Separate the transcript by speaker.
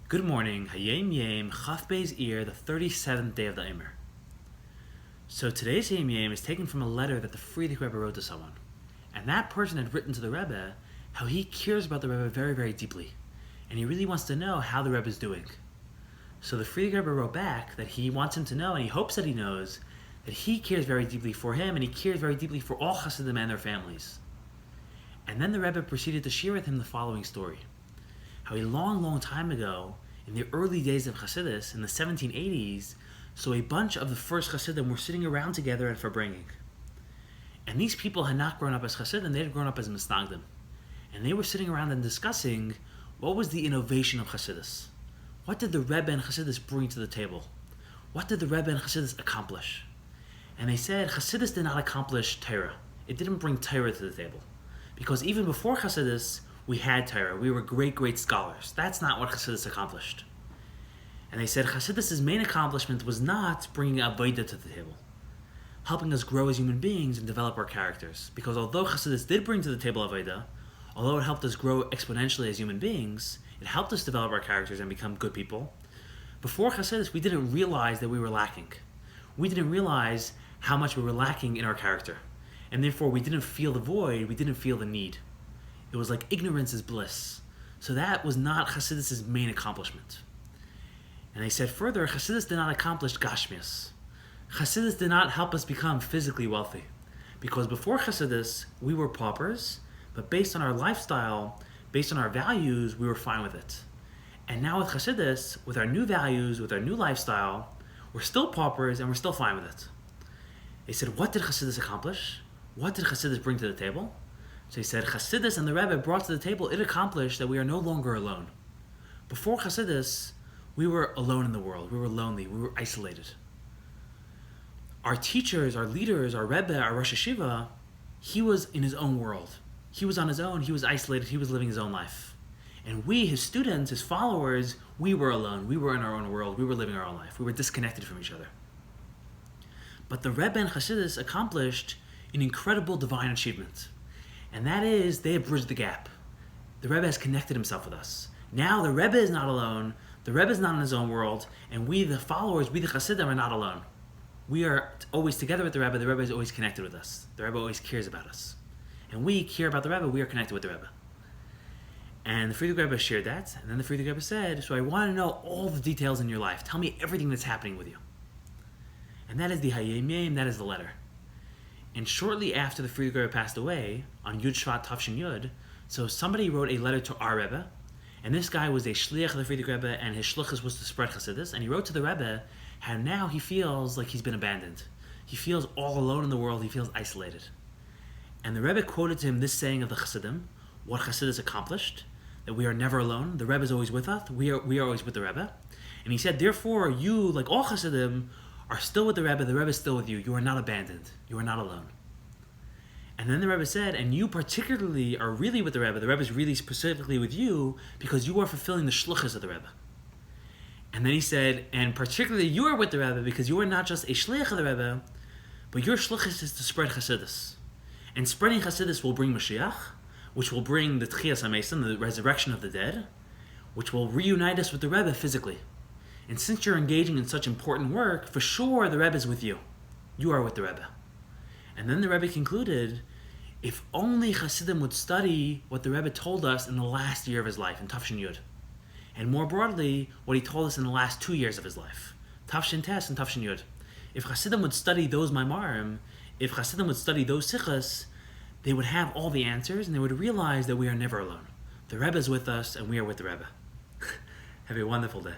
Speaker 1: Good morning, Hayom Yom, Chof Beis Iyar, the 37th day of the Omer. So today's Hayom Yom is taken from a letter that the Friediker Rebbe wrote to someone. And that person had written to the Rebbe how he cares about the Rebbe very, very deeply. And he really wants to know how the Rebbe is doing. So the Friediker Rebbe wrote back that he wants him to know, and he hopes that he knows, that he cares very deeply for him, and he cares very deeply for all Chassidim and their families. And then the Rebbe proceeded to share with him the following story. How a long, long time ago, in the early days of Chassidus, in the 1780s, so a bunch of the first Chassidim were sitting around together at Farbringing. And these people had not grown up as Chassidim, they had grown up as Misnagdim. And they were sitting around and discussing what was the innovation of Chassidus. What did the Rebbe and Chassidus bring to the table? What did the Rebbe and Chassidus accomplish? And they said Chassidus did not accomplish Torah. It didn't bring Torah to the table. Because even before Chassidus, we had Torah. We were great, great scholars. That's not what Chassidus accomplished. And they said Chassidus' main accomplishment was not bringing Avodah to the table, helping us grow as human beings and develop our characters. Because although Chassidus did bring to the table Avodah, although it helped us grow exponentially as human beings, it helped us develop our characters and become good people. Before Chassidus, we didn't realize that we were lacking. We didn't realize how much we were lacking in our character. And therefore, we didn't feel the void, we didn't feel the need. It was like ignorance is bliss. So that was not Chassidus' main accomplishment. And they said further, Chassidus did not accomplish Gashmias. Chassidus did not help us become physically wealthy. Because before Chassidus, we were paupers, but based on our lifestyle, based on our values, we were fine with it. And now with Chassidus, with our new values, with our new lifestyle, we're still paupers and we're still fine with it. They said, what did Chassidus accomplish? What did Chassidus bring to the table? So he said, Chassidus and the Rebbe brought to the table, it accomplished that we are no longer alone. Before Chassidus, we were alone in the world. We were lonely. We were isolated. Our teachers, our leaders, our Rebbe, our Rosh Hashiva, he was in his own world. He was on his own. He was isolated. He was living his own life. And we, his students, his followers, we were alone. We were in our own world. We were living our own life. We were disconnected from each other. But the Rebbe and Chassidus accomplished an incredible divine achievement. And that is, they have bridged the gap. The Rebbe has connected himself with us. Now the Rebbe is not alone, the Rebbe is not in his own world, and we, the followers, we the Chassidim, are not alone. We are always together with the Rebbe is always connected with us. The Rebbe always cares about us. And we care about the Rebbe, we are connected with the Rebbe. And the Friediker Rebbe shared that, and then the Friediker Rebbe said, so I want to know all the details in your life. Tell me everything that's happening with you. And that is the Hayom Yom, that is the letter. And shortly after the Friediker Rebbe passed away, on Yud Shvat Tafshin Yud, so somebody wrote a letter to our Rebbe, and this guy was a shliach of the Friediker Rebbe, and his shlichus was to spread Chassidus, and he wrote to the Rebbe how now he feels like he's been abandoned. He feels all alone in the world, he feels isolated. And the Rebbe quoted to him this saying of the Chassidim, what Chassidus accomplished, that we are never alone, the Rebbe is always with us, we are always with the Rebbe. And he said, therefore, you, like all Chassidim, are still with the Rebbe is still with you. You are not abandoned. You are not alone. And then the Rebbe said, and you particularly are really with the Rebbe is really specifically with you because you are fulfilling the shluchas of the Rebbe. And then he said, and particularly you are with the Rebbe because you are not just a shliach of the Rebbe, but your shluchas is to spread Chassidus. And spreading Chassidus will bring Mashiach, which will bring the Tchias HaMesim, the resurrection of the dead, which will reunite us with the Rebbe physically. And since you're engaging in such important work, for sure the Rebbe is with you. You are with the Rebbe. And then the Rebbe concluded, if only Chassidim would study what the Rebbe told us in the last year of his life, in Tafshin Yud. And more broadly, what he told us in the last 2 years of his life, Tafshin Tes and Tafshin Yud. If Chassidim would study those Maimarim, if Chassidim would study those Sichas, they would have all the answers and they would realize that we are never alone. The Rebbe is with us and we are with the Rebbe. Have a wonderful day.